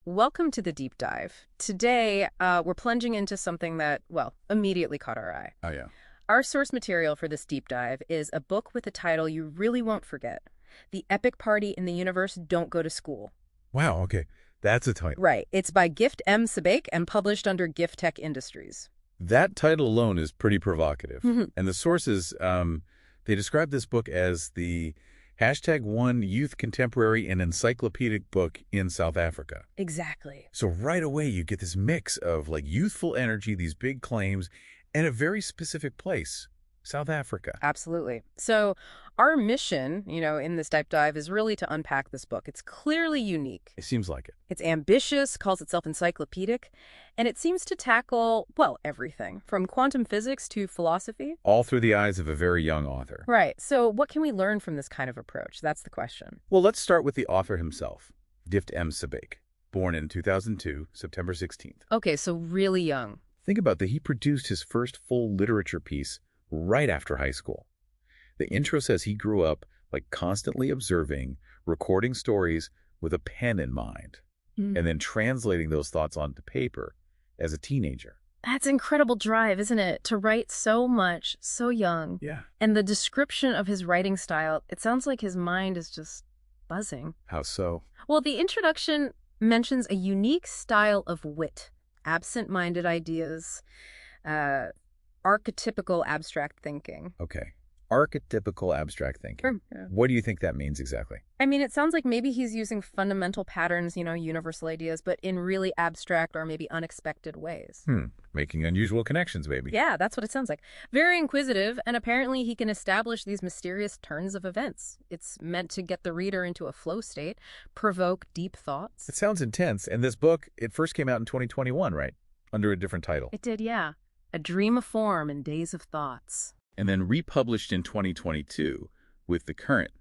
Welcome to the deep dive. Today, we're plunging into something that, well, immediately caught our eye. Oh, yeah. Our source material for this deep dive is a book with a title you really won't forget. The Epic Party in the Universe Don't Go to School. Wow, okay. That's a title. Right. It's by Gift M. Sebake and published under Gift Tech Industries. That title alone is pretty provocative. Mhm. And the sources, they describe this book as the #1 youth contemporary and encyclopedic book in South Africa. Exactly. So right away, you get this mix of like youthful energy, these big claims, and a very specific place, South Africa. Absolutely. So our mission, in this deep dive is really to unpack this book. It's clearly unique. It seems like it. It's ambitious, calls itself encyclopedic, and it seems to tackle, well, everything, from quantum physics to philosophy. All through the eyes of a very young author. Right. So what can we learn from this kind of approach? That's the question. Well, let's start with the author himself, Gift M. Sebake, born in 2002, September 16th. Okay, so really young. Think about that. He produced his first full literature piece right after high school. The intro says he grew up like constantly observing, recording stories with a pen in mind, and then translating those thoughts onto paper as a teenager. That's incredible drive, isn't it? To write so much, so young. Yeah. And the description of his writing style, it sounds like his mind is just buzzing. How so? Well, the introduction mentions a unique style of wit, absent-minded ideas, archetypical abstract thinking. Okay. Archetypical abstract thinking. Yeah. What do you think that means exactly? I mean, it sounds like maybe he's using fundamental patterns, universal ideas, but in really abstract or maybe unexpected ways. Making unusual connections, maybe. Yeah, that's what it sounds like. Very inquisitive, and apparently he can establish these mysterious turns of events. It's meant to get the reader into a flow state, provoke deep thoughts. It sounds intense. And this book, it first came out in 2021, right? Under a different title. It did, yeah. A Dream of Form and Days of Thoughts. And then republished in 2022 with the current,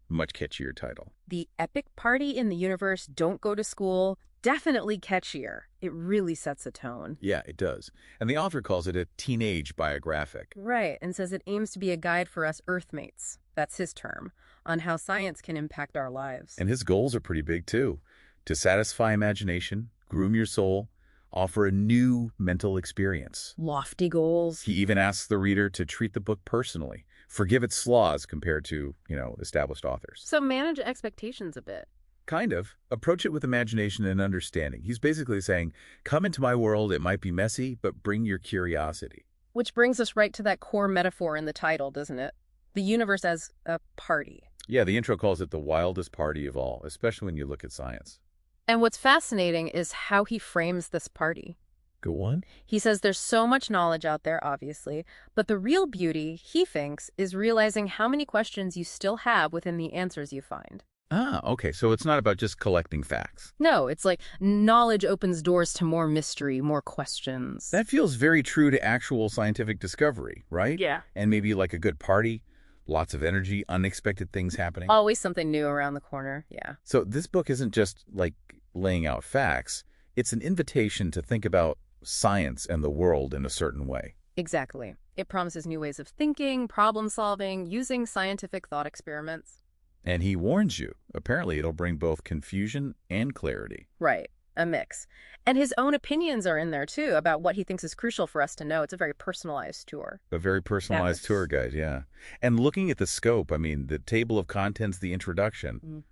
much catchier title. The Epic Party in the Universe Don't Go to School. Definitely catchier. It really sets a tone. Yeah, it does. And the author calls it a teenage biographic. Right, and says it aims to be a guide for us Earthmates, that's his term, on how science can impact our lives. And his goals are pretty big, too. To satisfy imagination, groom your soul, offer a new mental experience. Lofty goals. He even asks the reader to treat the book personally, forgive its flaws compared to, established authors. So manage expectations a bit. Kind of. Approach it with imagination and understanding. He's basically saying, come into my world, it might be messy, but bring your curiosity. Which brings us right to that core metaphor in the title, doesn't it? The universe as a party. Yeah, the intro calls it the wildest party of all, especially when you look at science. And what's fascinating is how he frames this party. Go on. He says there's so much knowledge out there, obviously, but the real beauty, he thinks, is realizing how many questions you still have within the answers you find. Ah, okay. So it's not about just collecting facts. No, it's like knowledge opens doors to more mystery, more questions. That feels very true to actual scientific discovery, right? Yeah. And maybe like a good party, lots of energy, unexpected things happening. Always something new around the corner, yeah. So this book isn't just like laying out facts. It's an invitation to think about science and the world in a certain way. Exactly. It promises new ways of thinking, problem solving, using scientific thought experiments. And he warns you, apparently it'll bring both confusion and clarity. Right. A mix. And his own opinions are in there, too, about what he thinks is crucial for us to know. It's a very personalized tour. A very personalized tour guide, yeah. And looking at the scope, I mean, the table of contents, the introduction,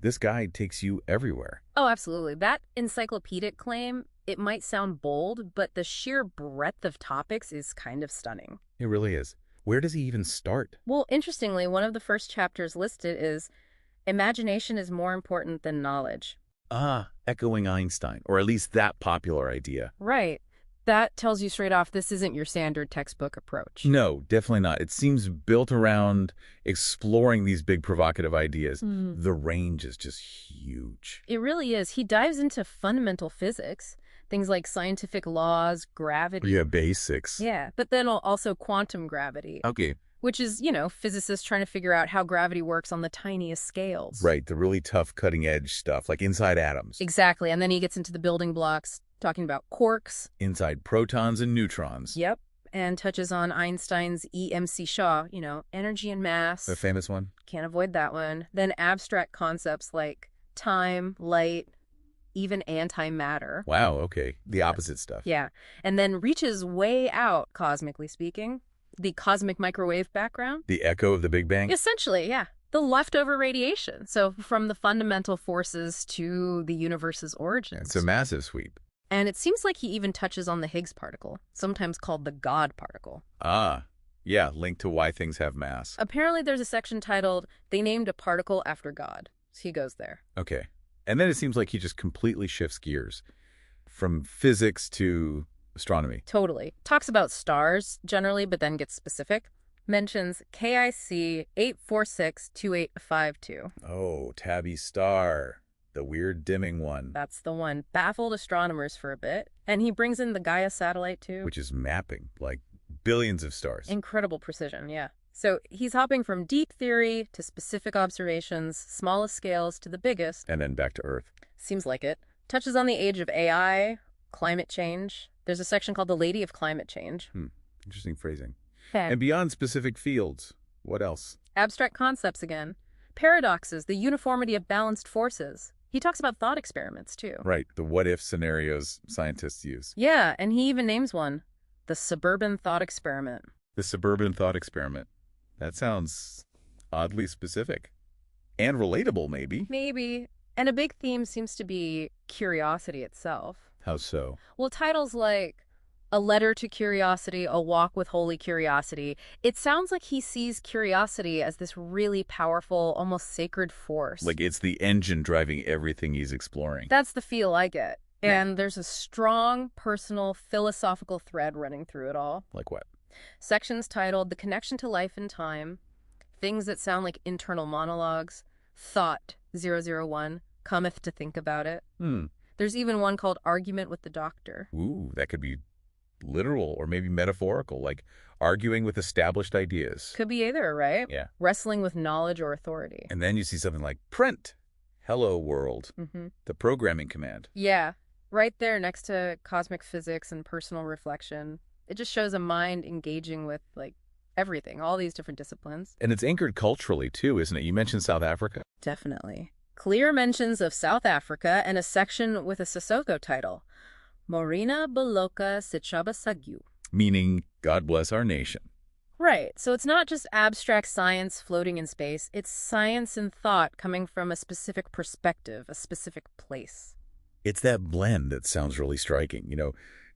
this guide takes you everywhere. Oh, absolutely. That encyclopedic claim, it might sound bold, but the sheer breadth of topics is kind of stunning. It really is. Where does he even start? Well, interestingly, one of the first chapters listed is imagination is more important than knowledge. Ah, echoing Einstein, or at least that popular idea. Right. That tells you straight off this isn't your standard textbook approach. No, definitely not. It seems built around exploring these big provocative ideas. The range is just huge. It really is. He dives into fundamental physics, things like scientific laws, gravity. Yeah, basics. Yeah, but then also quantum gravity. Okay. Which is, physicists trying to figure out how gravity works on the tiniest scales. Right, the really tough cutting-edge stuff, like inside atoms. Exactly, and then he gets into the building blocks, talking about quarks. Inside protons and neutrons. Yep, and touches on Einstein's E.M.C. Shaw, energy and mass. The famous one. Can't avoid that one. Then abstract concepts like time, light, even antimatter. Wow, okay. The opposite stuff. Yeah, and then reaches way out, cosmically speaking. The cosmic microwave background? The echo of the Big Bang? Essentially, yeah. The leftover radiation. So from the fundamental forces to the universe's origins. It's a massive sweep. And it seems like he even touches on the Higgs particle, sometimes called the God particle. Ah, yeah, linked to why things have mass. Apparently there's a section titled, They Named a Particle After God. So he goes there. Okay. And then it seems like he just completely shifts gears from physics to astronomy. Totally. Talks about stars generally, but then gets specific. Mentions KIC 8462852. Oh, Tabby Star, the weird dimming one. That's the one. Baffled astronomers for a bit. And he brings in the Gaia satellite too. Which is mapping, like billions of stars. Incredible precision, yeah. So he's hopping from deep theory to specific observations, smallest scales to the biggest. And then back to Earth. Seems like it. Touches on the age of AI, climate change. There's a section called The Lady of Climate Change. Interesting phrasing. Okay. And beyond specific fields, what else? Abstract concepts again. Paradoxes, the uniformity of balanced forces. He talks about thought experiments, too. Right, the what-if scenarios scientists use. Yeah, and he even names one. The suburban thought experiment. The suburban thought experiment. That sounds oddly specific. And relatable, maybe. Maybe. And a big theme seems to be curiosity itself. How so? Well, titles like A Letter to Curiosity, A Walk with Holy Curiosity, it sounds like he sees curiosity as this really powerful, almost sacred force. Like it's the engine driving everything he's exploring. That's the feel I get. Yeah. And there's a strong, personal, philosophical thread running through it all. Like what? Sections titled The Connection to Life and Time, things that sound like internal monologues, Thought 001, Cometh to Think About It. There's even one called Argument with the Doctor. Ooh, that could be literal or maybe metaphorical, like arguing with established ideas. Could be either, right? Yeah. Wrestling with knowledge or authority. And then you see something like print. Hello, world. The programming command. Yeah, right there next to cosmic physics and personal reflection. It just shows a mind engaging with, like, everything, all these different disciplines. And it's anchored culturally, too, isn't it? You mentioned South Africa. Definitely. Clear mentions of South Africa and a section with a Sissoko title, Morena Baloka Sichaba Sagyu. Meaning, God bless our nation. Right, so it's not just abstract science floating in space, it's science and thought coming from a specific perspective, a specific place. It's that blend that sounds really striking. You know,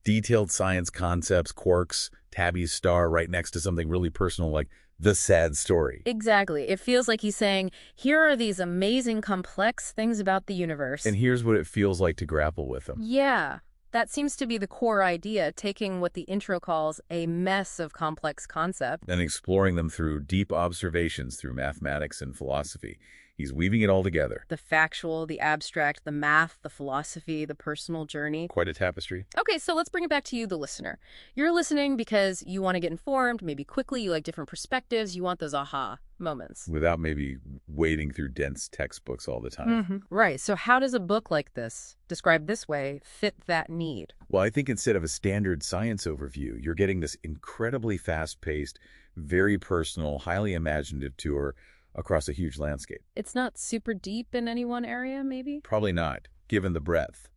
detailed science concepts, quirks, Tabby's star right next to something really personal like the sad story. Exactly. It feels like he's saying, here are these amazing, complex things about the universe. And here's what it feels like to grapple with them. Yeah, that seems to be the core idea, taking what the intro calls a mess of complex concepts. And exploring them through deep observations through mathematics and philosophy. He's weaving it all together. The factual, the abstract, the math, the philosophy, the personal journey. Quite a tapestry. Okay, so let's bring it back to you, the listener. You're listening because you want to get informed, maybe quickly, you like different perspectives, you want those aha moments. Without maybe wading through dense textbooks all the time. Right, so how does a book like this, described this way, fit that need? Well, I think instead of a standard science overview, you're getting this incredibly fast-paced, very personal, highly imaginative tour across a huge landscape. It's not super deep in any one area, maybe? Probably not, given the breadth.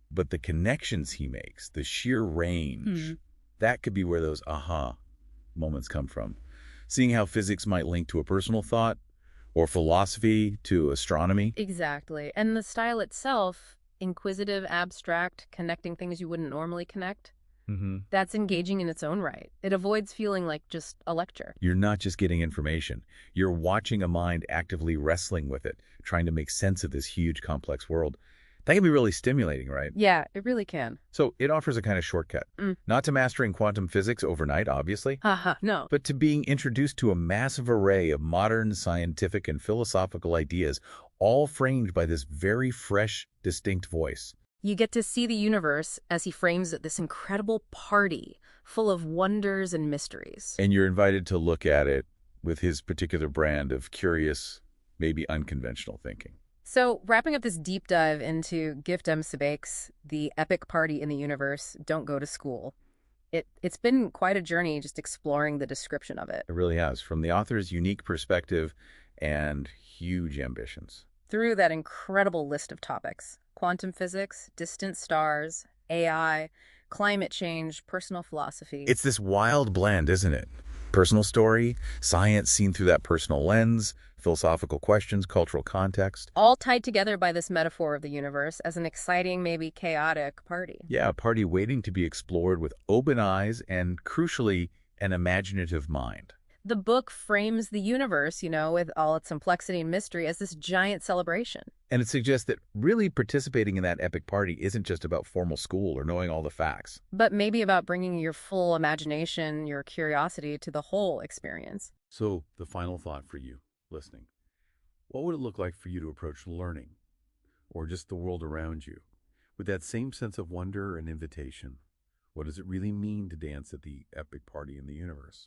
But the connections he makes, the sheer range, that could be where those aha moments come from. Seeing how physics might link to a personal thought, or philosophy to astronomy. Exactly. And the style itself, inquisitive, abstract, connecting things you wouldn't normally connect, that's engaging in its own right. It avoids feeling like just a lecture. You're not just getting information. You're watching a mind actively wrestling with it, trying to make sense of this huge, complex world. That can be really stimulating, right? Yeah, it really can. So it offers a kind of shortcut. Not to mastering quantum physics overnight, obviously, No. but to being introduced to a massive array of modern scientific and philosophical ideas, all framed by this very fresh, distinct voice. You get to see the universe, as he frames it, this incredible party full of wonders and mysteries. And you're invited to look at it with his particular brand of curious, maybe unconventional thinking. So, wrapping up this deep dive into Gift M. Sebake's The Epic Party in the Universe, Don't Go to School, it's been quite a journey just exploring the description of it. It really has, from the author's unique perspective and huge ambitions. Through that incredible list of topics. quantum physics, distant stars, AI, climate change, personal philosophy. It's this wild blend, isn't it? Personal story, science seen through that personal lens, philosophical questions, cultural context. All tied together by this metaphor of the universe as an exciting, maybe chaotic party. Yeah, a party waiting to be explored with open eyes and, crucially, an imaginative mind. The book frames the universe, with all its complexity and mystery as this giant celebration. And it suggests that really participating in that epic party isn't just about formal school or knowing all the facts. But maybe about bringing your full imagination, your curiosity to the whole experience. So, the final thought for you, listening. What would it look like for you to approach learning, or just the world around you, with that same sense of wonder and invitation? What does it really mean to dance at the epic party in the universe?